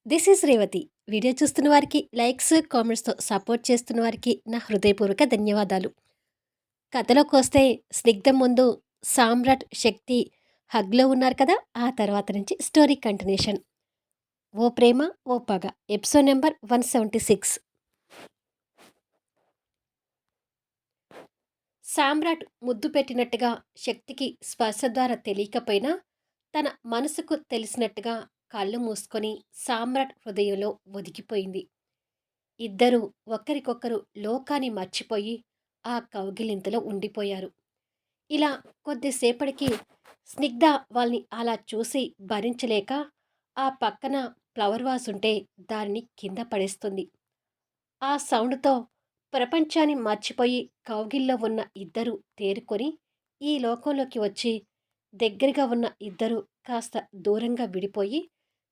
This is Revathi. Video చూస్తున్న వారికి likes, కామెంట్స్‌తో support చేస్తున్న వారికి నా హృదయపూర్వక ధన్యవాదాలు. కథలోకొస్తే 'స్నిగ్ధం' ముందు సామ్రాట్, శక్తి హగ్‌లో ఉన్నారు కదా! ఆ తర్వాత నుంచి స్టోరీ కంటిన్యూషన్. 'ఓ ప్రేమ ఓ పగ' ఎపిసోడ్ నంబర్ 176. సామ్రాట్ ముద్దు పెట్టినట్టుగా శక్తికి స్పర్శ ద్వారా తెలియకపోయినా తన మనసుకు తెలిసినట్టుగా కళ్ళు మూసుకొని సామ్రాట్ హృదయంలో ఒదిగిపోయింది. ఇద్దరూ ఒకరికొకరు లోకాన్ని మర్చిపోయి ఆ కౌగిలింతలో ఉండిపోయారు. ఇలా కొద్దిసేపటికి స్నిగ్ధ వాళ్ళని అలా చూసి భరించలేక ఆ పక్కన ఫ్లవర్ వాస్ ఉంటే దానిని కింద పడేస్తుంది. ఆ సౌండ్‌తో ప్రపంచాన్ని మర్చిపోయి కౌగిల్లో ఉన్న ఇద్దరూ తేరుకొని ఈ లోకంలోకి వచ్చి దగ్గరగా ఉన్న ఇద్దరూ కాస్త దూరంగా విడిపోయి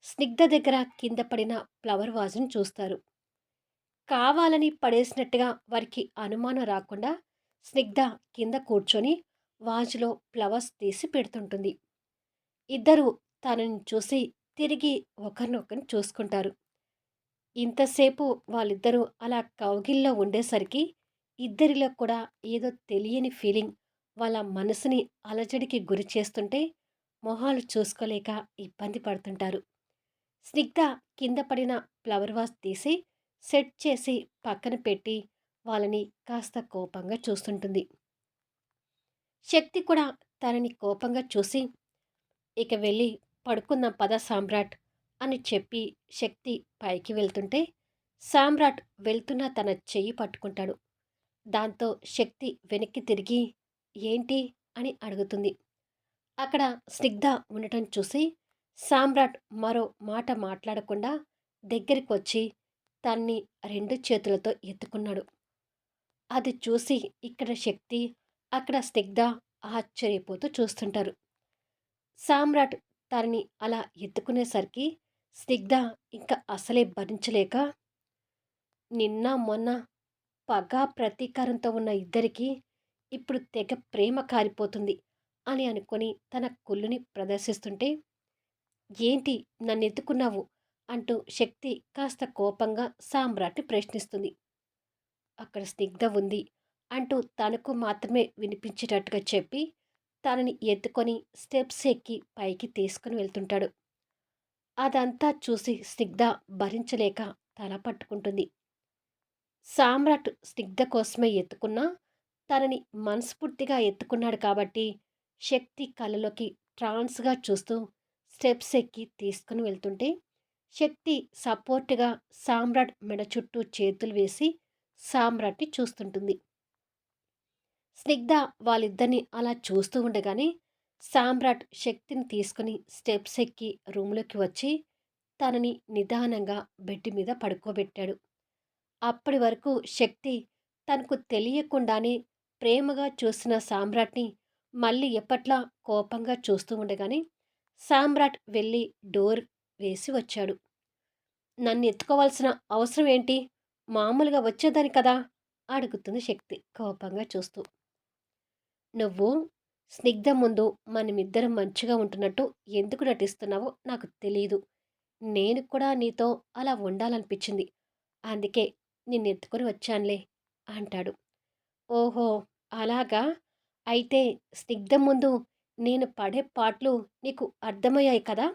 స్నిగ్ధ దగ్గర కింద పడిన ఫ్లవర్ వాజ్‌ని చూస్తారు. కావాలని పడేసినట్టుగా వారికి అనుమానం రాకుండా స్నిగ్ధ కింద కూర్చొని వాజులో ఫ్లవర్స్ తీసి పెడుతుంటుంది. ఇద్దరూ తనని చూసి తిరిగి ఒకరినొకరు చూసుకుంటారు. ఇంతసేపు వాళ్ళిద్దరూ అలా కౌగిల్లో ఉండేసరికి ఇద్దరిలో కూడా ఏదో తెలియని ఫీలింగ్ వాళ్ళ మనసుని అలజడికి గురి చేస్తుంటే మొహాలు చూసుకోలేక ఇబ్బంది పడుతుంటారు. స్నిగ్ధ కింద పడిన ఫ్లవర్ వాస్ తీసి సెట్ చేసి పక్కన పెట్టి వాళ్ళని కాస్త కోపంగా చూస్తుంటుంది. శక్తి కూడా తనని కోపంగా చూసి ఇక వెళ్ళి పడుకుందాం పద సామ్రాట్ అని చెప్పి శక్తి పైకి వెళ్తుంటే సామ్రాట్ వెళ్తున్న తన చెయ్యి పట్టుకుంటాడు. దాంతో శక్తి వెనక్కి తిరిగి ఏంటి అని అడుగుతుంది. అక్కడ స్నిగ్ధ ఉండటం చూసి సామ్రాట్ మరో మాట మాట్లాడకుండా దగ్గరికొచ్చి తన్ని రెండు చేతులతో ఎత్తుకున్నాడు. అది చూసి ఇక్కడ శక్తి, అక్కడ స్నిగ్ధ ఆశ్చర్యపోతూ చూస్తుంటారు. సామ్రాట్ తనని అలా ఎత్తుకునేసరికి స్నిగ్ధ ఇంకా అసలే భరించలేక నిన్న మొన్న పగ ప్రతీకారంతో ఉన్న ఇద్దరికీ ఇప్పుడు తెగ ప్రేమ కారిపోతుంది అని అనుకొని తన కుళ్ళుని ప్రదర్శిస్తుంటే ఏంటి నన్నెత్తుకున్నావు అంటూ శక్తి కాస్త కోపంగా సామ్రాట్ని ప్రశ్నిస్తుంది. అక్కడ స్నిగ్ధ ఉంది అంటూ తనకు మాత్రమే వినిపించేటట్టుగా చెప్పి తనని ఎత్తుకొని స్టెప్స్ ఎక్కి పైకి తీసుకుని వెళ్తుంటాడు. అదంతా చూసి స్నిగ్ధ భరించలేక తల పట్టుకుంటుంది. సామ్రాట్ స్నిగ్ధ కోసమే ఎత్తుకున్నా తనని మనస్ఫూర్తిగా ఎత్తుకున్నాడు కాబట్టి శక్తి కళ్ళలోకి ట్రాన్స్గా చూస్తూ స్టెప్స్ ఎక్కి తీసుకుని వెళ్తుంటే శక్తి సపోర్ట్గా సామ్రాట్ మెడ చుట్టూ చేతులు వేసి సామ్రాట్ని చూస్తుంటుంది. స్నిగ్ధ వాళ్ళిద్దరిని అలా చూస్తూ ఉండగానే సామ్రాట్ శక్తిని తీసుకుని స్టెప్స్ ఎక్కి రూమ్లోకి వచ్చి తనని నిదానంగా బెడ్ మీద పడుకోబెట్టాడు. అప్పటి వరకు శక్తి తనకు తెలియకుండానే ప్రేమగా చూసిన సామ్రాట్ని మళ్ళీ ఎప్పట్లా కోపంగా చూస్తూ ఉండగానే సామ్రాట్ వెళ్ళి డోర్ వేసి వచ్చాడు. నన్ను ఎత్తుకోవాల్సిన అవసరం ఏంటి? మామూలుగా వచ్చేదాన్ని కదా అడుగుతుంది శక్తి కోపంగా చూస్తూ. నువ్వు స్నిగ్ధ ముందు మనమిద్దరం మంచిగా ఉంటున్నట్టు ఎందుకు నటిస్తున్నావో నాకు తెలీదు. నేను కూడా నీతో అలా ఉండాలనిపించింది. అందుకే నిన్నెత్తుకొని వచ్చానులే అంటాడు. ఓహో! అలాగా? అయితే స్నిగ్ధ ముందు నేను పడే పాట్లు నీకు అర్థమయ్యాయి కదా!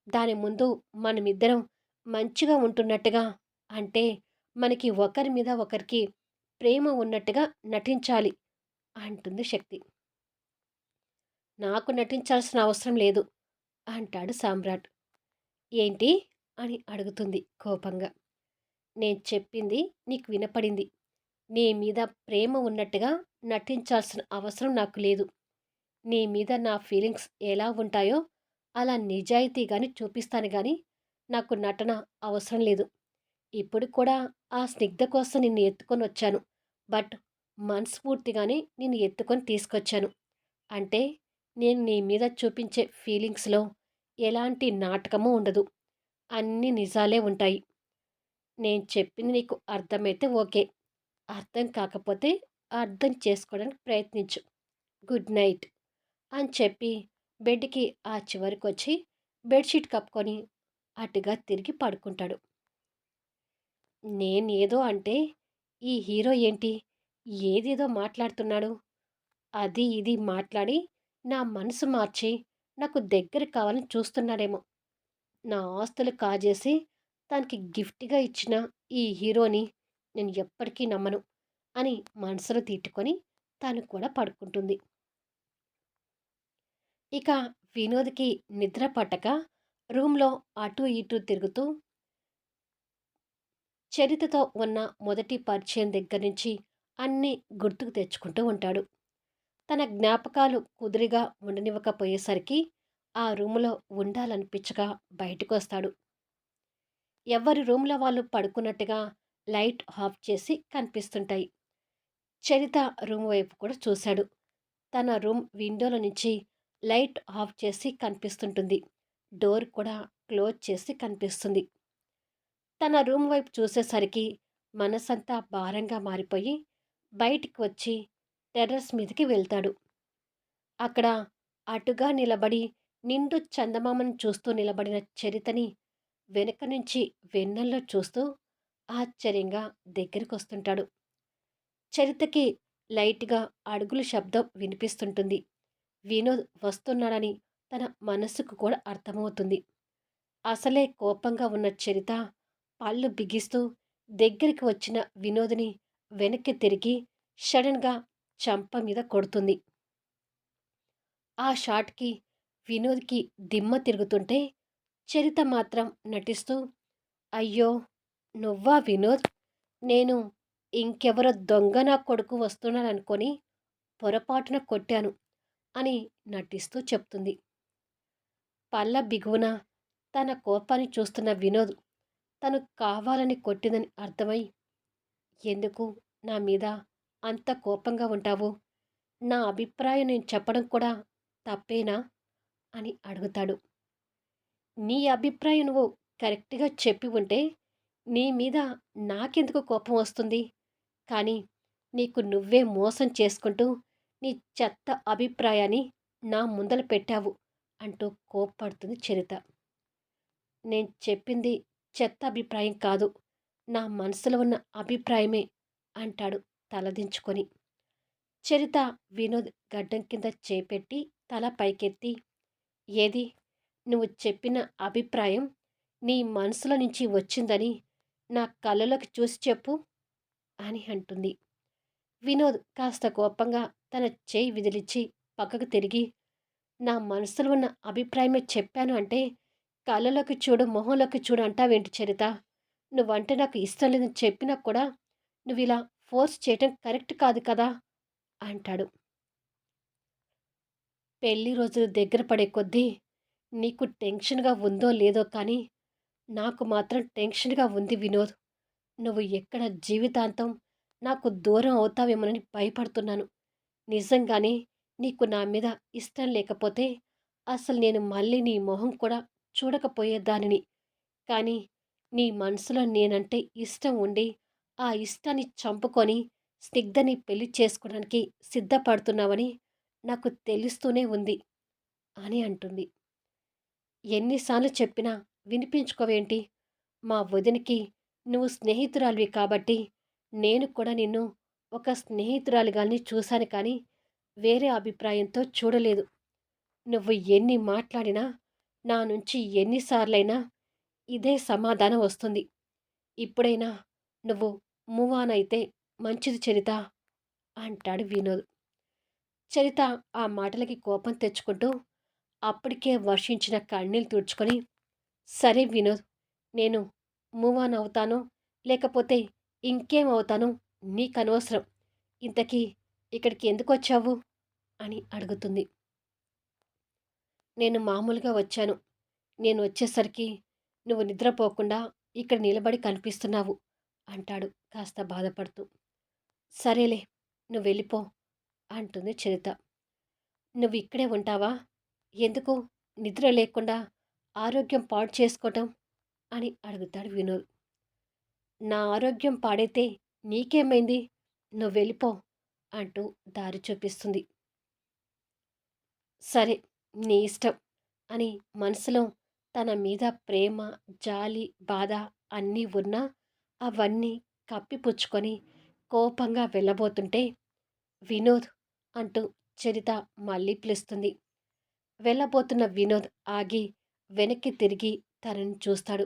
దాని ముందు మనమిద్దరం మంచిగా ఉంటున్నట్టుగా అంటే మనకి ఒకరి మీద ఒకరికి ప్రేమ ఉన్నట్టుగా నటించాలి అంటుంది శక్తి. నాకు నటించాల్సిన అవసరం లేదు అంటాడు సామ్రాట్. ఏంటి అని అడుగుతుంది కోపంగా. నేను చెప్పింది నీకు వినపడింది. నీ మీద ప్రేమ ఉన్నట్టుగా నటించాల్సిన అవసరం నాకు లేదు. నీ మీద నా ఫీలింగ్స్ ఎలా ఉంటాయో అలా నిజాయితీగానే చూపిస్తాను గాని నాకు నటన అవసరం లేదు. ఇప్పుడు కూడా ఆ స్నిగ్ధ కోసం నిన్ను ఎత్తుకొని వచ్చాను. బట్ మనస్ఫూర్తిగానే నిన్ను ఎత్తుకొని తీసుకొచ్చాను. అంటే నేను నీ మీద చూపించే ఫీలింగ్స్‌లో ఎలాంటి నాటకము ఉండదు. అన్నీ నిజాలే ఉంటాయి. నేను చెప్పింది నీకు అర్థమైతే ఓకే. అర్థం కాకపోతే అర్థం చేసుకోవడానికి ప్రయత్నించు. గుడ్ నైట్ అని చెప్పి బెడ్‌కి ఆ చివరకొచ్చి బెడ్‌షీట్ కప్పుకొని అటుగా తిరిగి పడుకుంటాడు. నేనేదో అంటే, ఈ హీరో ఏంటి ఏదేదో మాట్లాడుతున్నాడు. అది ఇది మాట్లాడి, నా మనసు మార్చి, నాకు దగ్గర కావాలని చూస్తున్నాడేమో. నా ఆస్తులు కాజేసి, తనకి గిఫ్ట్‌గా ఇచ్చిన ఈ హీరోని నేను ఎప్పటికీ నమ్మను అని మనసులో తిట్టుకొని, తను కూడా పడుకుంటుంది. ఇక వినోద్‌కి నిద్ర పట్టక రూమ్‌లో అటూ ఇటూ తిరుగుతూ చరితతో ఉన్న మొదటి పరిచయం దగ్గర నుంచి అన్నీ గుర్తుకు తెచ్చుకుంటూ ఉంటాడు. తన జ్ఞాపకాలు కుదురుగా ఉండనివ్వకపోయేసరికి ఆ రూములో ఉండాలనిపించక బయటకొస్తాడు. ఎవరి రూమ్‌లో వాళ్ళు పడుకున్నట్టుగా లైట్ ఆఫ్ చేసి కనిపిస్తుంటాయి. చరిత రూమ్ వైపు కూడా చూశాడు. తన రూమ్ విండోలో నుంచి లైట్ ఆఫ్ చేసి కనిపిస్తుంటుంది. డోర్ కూడా క్లోజ్ చేసి కనిపిస్తుంది. తన రూమ్ వైపు చూసేసరికి మనసంతా భారంగా మారిపోయి బయటికి వచ్చి టెర్రస్ మీదకి వెళ్తాడు. అక్కడ అటుగా నిలబడి నిండు చందమామను చూస్తూ నిలబడిన చరితని వెనక నుంచి వెన్నెల్లో చూస్తూ ఆశ్చర్యంగా దగ్గరికొస్తుంటాడు. చరితకి లైట్‌గా అడుగుల శబ్దం వినిపిస్తుంటుంది. వినోద్ వస్తున్నాడని తన మనస్సుకు కూడా అర్థమవుతుంది. అసలే కోపంగా ఉన్న చరిత పళ్ళు బిగిస్తూ దగ్గరికి వచ్చిన వినోద్‌ని వెనక్కి తిరిగి సడెన్‌గా చెంప మీద కొడుతుంది. ఆ షాట్‌కి వినోద్‌కి దిమ్మ తిరుగుతుంటే చరిత మాత్రం నటిస్తూ, "అయ్యో! నువ్వా వినోద్? నేను ఇంకెవరో దొంగ నా కొడుకు వస్తున్నాడనుకోని పొరపాటున కొట్టాను" అని నటిస్తూ చెప్తుంది. పళ్ళ బిగువున తన కోపాన్ని చూస్తున్న వినోద్ తను కావాలని కొట్టిందని అర్థమై, "ఎందుకు నా మీద అంత కోపంగా ఉంటావు? నా అభిప్రాయం నేను చెప్పడం కూడా తప్పేనా?" అని అడుగుతాడు. "నీ అభిప్రాయం నువ్వు కరెక్ట్‌గా చెప్పి ఉంటే, నీ మీద నాకెందుకు కోపం వస్తుంది? కానీ నీకు నువ్వే మోసం చేసుకుంటూ, నీ చెత్త అభిప్రాయాన్ని నా ముందల పెట్టావు" అంటూ కోప్పడుతుంది చరిత. "నేను చెప్పింది చెత్త అభిప్రాయం కాదు. నా మనసులో ఉన్న అభిప్రాయమే" అంటాడు తలదించుకొని. చరిత వినోద్ గడ్డం కింద చేపెట్టి తల పైకెత్తి, "ఏది నువ్వు చెప్పిన అభిప్రాయం నీ మనసులో నుంచి వచ్చిందని నా కళ్ళలోకి చూసి చెప్పు" అని అంటుంది. వినోద్ కాస్త కోపంగా తన చేయి విదిలించి పక్కకు తిరిగి, "నా మనసులో ఉన్న అభిప్రాయమే చెప్పాను అంటే కళ్ళలోకి చూడు, మొహంలోకి చూడు అంటావేంటి చరిత? నువ్వంటే నాకు ఇష్టం లేదని చెప్పినా కూడా నువ్విలా ఫోర్స్ చేయటం కరెక్ట్ కాదు కదా" అంటాడు. "పెళ్లి రోజులు దగ్గర పడే కొద్దీ నీకు టెన్షన్‌గా ఉందో లేదో కానీ నాకు మాత్రం టెన్షన్‌గా ఉంది వినోద్. నువ్వు ఎక్కడ జీవితాంతం నాకు దూరం అవుతావేమోనని భయపడుతున్నాను. నిజంగానే నీకు నా మీద ఇష్టం లేకపోతే అసలు నేను మళ్ళీ నీ మొహం కూడా చూడకపోయేదానిని. కానీ నీ మనసులో నేనంటే ఇష్టం ఉండి, ఆ ఇష్టాన్ని చంపుకొని స్నిగ్ధని పెళ్లి చేసుకోవడానికి సిద్ధపడుతున్నావని నాకు తెలుస్తూనే ఉంది" అని అంటుంది. "ఎన్నిసార్లు చెప్పినా వినిపించుకోవేంటి? మా వదినకి నువ్వు స్నేహితురాలివి కాబట్టి నేను కూడా నిన్ను ఒక స్నేహితురాలిగానే చూశాను కానీ వేరే అభిప్రాయంతో చూడలేదు. నువ్వు ఎన్ని మాట్లాడినా నా నుంచి ఎన్నిసార్లైనా ఇదే సమాధానం వస్తుంది. ఇప్పుడైనా నువ్వు మూవ్ ఆన్ అయితే మంచిది చరిత" అంటాడు వినోద్. చరిత ఆ మాటలకి కోపం తెచ్చుకుంటూ అప్పటికే వర్షించిన కన్నీళ్ళు తుడుచుకొని, "సరే వినోద్, నేను మూవ్ ఆన్ అవుతానో లేకపోతే ఇంకేమవుతానో నీకనవసరం. ఇంతకీ ఇక్కడికి ఎందుకొచ్చావు?" అని అడుగుతుంది. "నేను మామూలుగా వచ్చాను. నేను వచ్చేసరికి నువ్వు నిద్రపోకుండా ఇక్కడ నిలబడి కనిపిస్తున్నావు" అంటాడు కాస్త బాధపడుతూ. "సరేలే, నువ్వెళ్ళిపో" అంటుంది చరిత. "నువ్విక్కడే ఉంటావా? ఎందుకు నిద్ర లేకుండా ఆరోగ్యం పాడు చేసుకోవటం" అని అడుగుతాడు వినోద్. "నా ఆరోగ్యం పాడైతే నీకేమైంది? నువ్వెళ్ళిపో" అంటూ దారి చూపిస్తుంది. "సరే, నీ ఇష్టం" అని మనసులో తన మీద ప్రేమ, జాలి, బాధ అన్నీ ఉన్నా అవన్నీ కప్పిపుచ్చుకొని కోపంగా వెళ్ళబోతుంటే, వినోద్ అంటూ చరిత మళ్ళీ పిలుస్తుంది. వెళ్ళబోతున్న వినోద్ ఆగి వెనక్కి తిరిగి తనని చూస్తాడు.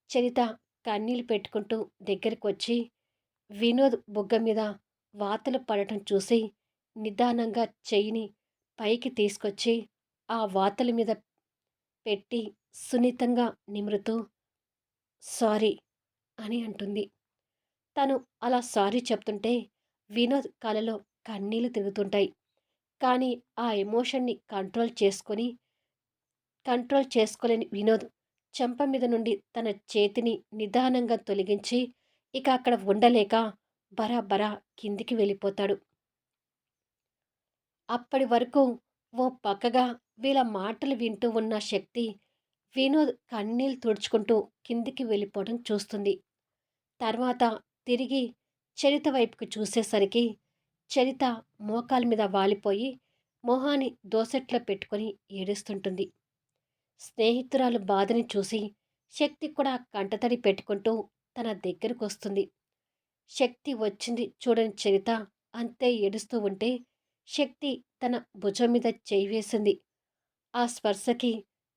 చరిత కన్నీళ్లు పెట్టుకుంటూ దగ్గరికొచ్చి వినోద్ బుగ్గ మీద వాతలు పడటం చూసి నిదానంగా చెయ్యిని పైకి తీసుకొచ్చి ఆ వాతల మీద పెట్టి సున్నితంగా నిమురుతూ సారీ అని అంటుంది. తను అలా సారీ చెప్తుంటే వినోద్ కలలో కన్నీళ్లు తిరుగుతుంటాయి. కానీ ఆ ఎమోషన్‌ని కంట్రోల్ చేసుకోలేని వినోద్ చెంప మీద నుండి తన చేతిని నిదానంగా తొలగించి ఇక అక్కడ ఉండలేక బరాబరా కిందికి వెళ్ళిపోతాడు. అప్పటి వరకు ఓ పక్కగా వీళ్ళ మాటలు వింటూ ఉన్న శక్తి వినోద్ కన్నీళ్లు తుడుచుకుంటూ కిందికి వెళ్ళిపోవడం చూస్తుంది. తర్వాత తిరిగి చరిత వైపుకి చూసేసరికి చరిత మోకాల మీద వాలిపోయి మొహాన్ని దోసెట్లో పెట్టుకొని ఏడుస్తుంటుంది. స్నేహితురాలు బాధని చూసి శక్తి కూడా కంటతడి పెట్టుకుంటూ తన దగ్గరకొస్తుంది. శక్తి వచ్చింది చూడని చరిత అంతే ఏడుస్తూ ఉంటే శక్తి తన భుజం మీద చేయి వేసింది. ఆ స్పర్శకి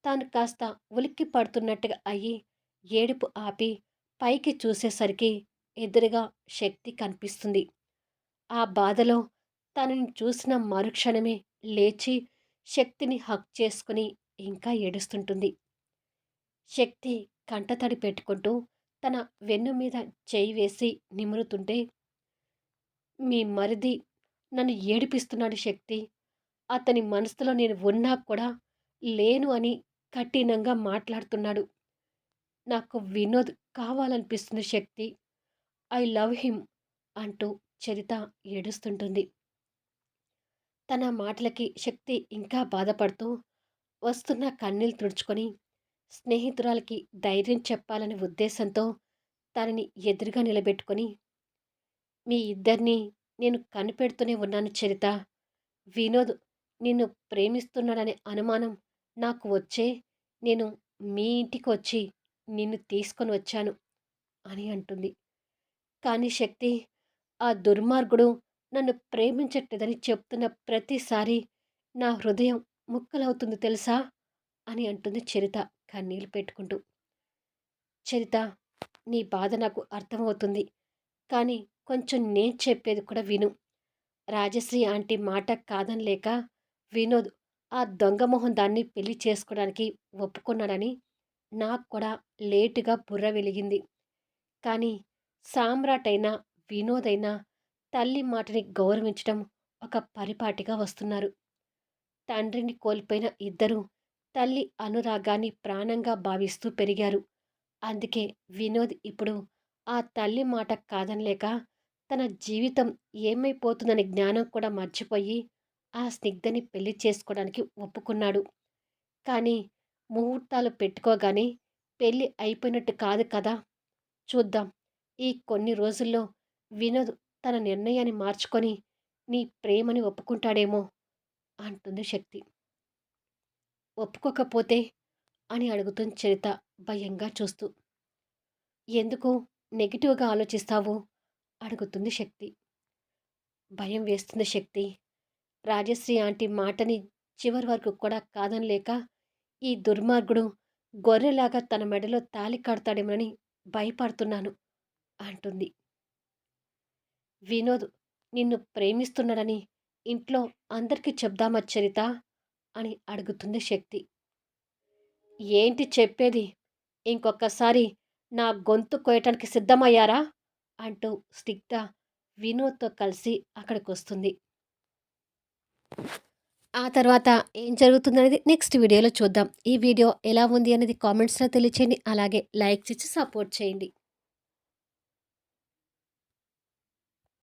తాను కాస్త ఉలిక్కి పడుతున్నట్టుగా అయ్యి ఏడుపు ఆపి పైకి చూసేసరికి ఎదురుగా శక్తి కనిపిస్తుంది. ఆ బాధలో తనని చూసిన మరుక్షణమే లేచి శక్తిని హగ్ చేసుకుని ఇంకా ఏడుస్తుంటుంది. శక్తి కంటతడి పెట్టుకుంటూ తన వెన్ను మీద చేయి వేసి నిమురుతుంటే, మీ మరిది నన్ను ఏడిపిస్తున్నాడు శక్తి. అతని మనసులో నేను ఉన్నా కూడా లేను అని కఠినంగా మాట్లాడుతున్నాడు. నాకు వినోద్ కావాలనిపిస్తుంది శక్తి. ఐ లవ్ హిమ్ అంటూ చరిత ఏడుస్తుంటుంది. తన మాటలకి శక్తి ఇంకా బాధపడుతూ వస్తున్న కన్నీళ్ళు తుడుచుకొని స్నేహితురాలకి ధైర్యం చెప్పాలనే ఉద్దేశంతో తనని ఎదురుగా నిలబెట్టుకొని మీ ఇద్దరిని నేను కనిపెడుతూనే ఉన్నాను చరిత. వినోద్ నిన్ను ప్రేమిస్తున్నాడనే అనుమానం నాకు వచ్చే నేను మీ ఇంటికి వచ్చి నిన్ను తీసుకొని వచ్చాను అని అంటుంది. కానీ శక్తి ఆ దుర్మార్గుడు నన్ను ప్రేమించట్లేదని చెప్తున్న ప్రతిసారి నా హృదయం ముక్కలవుతుంది తెలుసా అని అంటుంది చరిత కన్నీళ్లు పెట్టుకుంటూ. చరిత నీ బాధ నాకు అర్థమవుతుంది. కానీ కొంచెం నేను చెప్పేది కూడా విను. రాజశ్రీ ఆంటీ మాట కాదనలేక వినోద్ ఆ దొంగ మొహం దాన్ని పెళ్లి చేసుకోవడానికి ఒప్పుకున్నాడని నాకు కూడా లేటుగా బుర్ర వెలిగింది. కానీ సామ్రాట్ అయినా వినోద్ అయినా తల్లి మాటని గౌరవించడం ఒక పరిపాటిగా వస్తున్నారు. తండ్రిని కోల్పోయిన ఇద్దరు తల్లి అనురాగాన్ని ప్రాణంగా భావిస్తూ పెరిగారు. అందుకే వినోద్ ఇప్పుడు ఆ తల్లి మాట కాదనలేక తన జీవితం ఏమైపోతుందనే జ్ఞానం కూడా మర్చిపోయి ఆ స్నిగ్ధని పెళ్లి చేసుకోవడానికి ఒప్పుకున్నాడు. కానీ ముహూర్తాలు పెట్టుకోగానే పెళ్లి అయిపోయినట్టు కాదు కదా. చూద్దాం ఈ కొన్ని రోజుల్లో వినోద్ తన నిర్ణయాన్ని మార్చుకొని నీ ప్రేమని ఒప్పుకుంటాడేమో అంటుంది శక్తి. ఒప్పుకోకపోతే అని అడుగుతుంది చరిత భయంగా చూస్తూ. ఎందుకు నెగిటివ్గా ఆలోచిస్తావు అడుగుతుంది శక్తి. భయం వేస్తుంది శక్తి. రాజశ్రీ ఆంటీ మాటని చివరి వరకు కూడా కాదనలేక ఈ దుర్మార్గుడు గొర్రెలాగా తన మెడలో తాళి కడతాడేమోనని భయపడుతున్నాను అంటుంది. వినోద్ నిన్ను ప్రేమిస్తున్నాడని ఇంట్లో అందరికీ చెప్దామా చరిత అని అడుగుతుంది శక్తి. ఏంటి చెప్పేది? ఇంకొకసారి నా గొంతు కోయటానికి సిద్ధమయ్యారా అంటూ స్నిగ్ధ వినోద్తో కలిసి అక్కడికొస్తుంది. ఆ తర్వాత ఏం జరుగుతుందనేది నెక్స్ట్ వీడియోలో చూద్దాం. ఈ వీడియో ఎలా ఉంది అనేది కామెంట్స్లో తెలియచేయండి. అలాగే లైక్స్ ఇచ్చి సపోర్ట్ చేయండి.